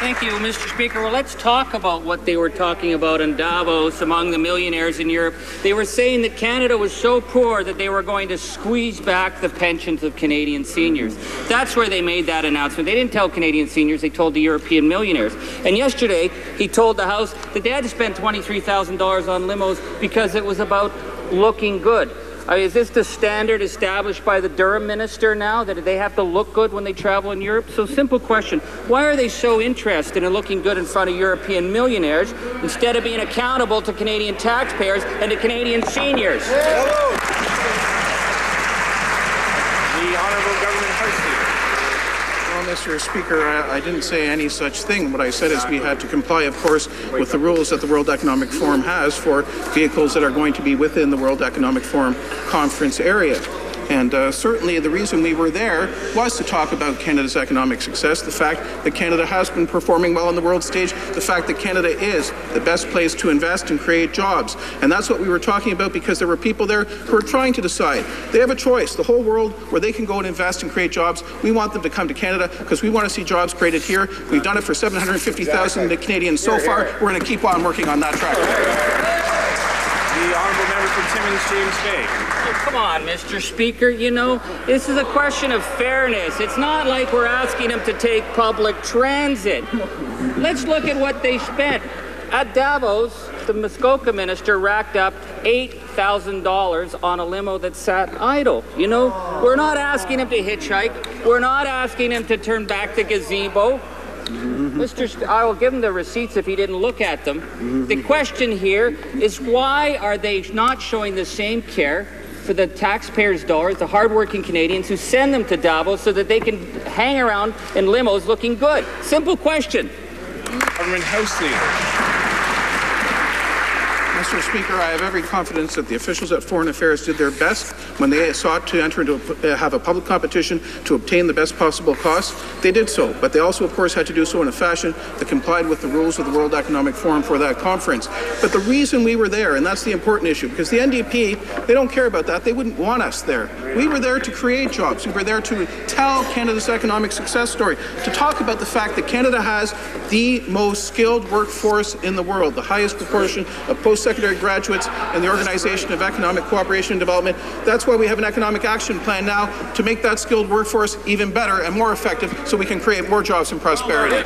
Thank you, Mr. Speaker. Well, let's talk about what they were talking about in Davos among the millionaires in Europe. They were saying that Canada was so poor that they were going to squeeze back the pensions of Canadian seniors. That's where they made that announcement. They didn't tell Canadian seniors, they told the European millionaires. And yesterday, he told the House that they had to spend $23,000 on limos because it was about looking good. Is this the standard established by the Durham minister now, that they have to look good when they travel in Europe? So simple question, why are they so interested in looking good in front of European millionaires instead of being accountable to Canadian taxpayers and to Canadian seniors? Hello. The Honourable Government House Leader. Well, Mr. Speaker, I didn't say any such thing. What I said is we had to comply, of course, with the rules that the World Economic Forum has for vehicles that are going to be within the World Economic Forum conference area. And certainly the reason we were there was to talk about Canada's economic success, the fact that Canada has been performing well on the world stage, the fact that Canada is the best place to invest and create jobs. And that's what we were talking about, because there were people there who are trying to decide. They have a choice, the whole world, where they can go and invest and create jobs. We want them to come to Canada because we want to see jobs created here. We've done it for 750,000 Canadians so far. We're going to keep on working on that track. The Honourable Member for Timmins, James Bay. Oh, come on, Mr. Speaker. You know, this is a question of fairness. It's not like we're asking them to take public transit. Let's look at what they spent. At Davos, the Muskoka minister racked up $8,000 on a limo that sat idle. You know, we're not asking him to hitchhike. We're not asking him to turn back the gazebo. I will give him the receipts if he didn't look at them. The question here is, why are they not showing the same care for the taxpayers' dollars, the hardworking Canadians who send them to Davos so that they can hang around in limos looking good? Simple question. Government House Leader. Mr. Speaker, I have every confidence that the officials at Foreign Affairs did their best when they sought to enter into have a public competition to obtain the best possible costs. They did so, but they also, of course, had to do so in a fashion that complied with the rules of the World Economic Forum for that conference. But the reason we were there, and that's the important issue, because the NDP, they don't care about that. They wouldn't want us there. We were there to create jobs. We were there to tell Canada's economic success story, to talk about the fact that Canada has the most skilled workforce in the world, the highest proportion of post-secondary graduates in the Organization of Economic Cooperation and Development. That's why we have an economic action plan now to make that skilled workforce even better and more effective so we can create more jobs and prosperity.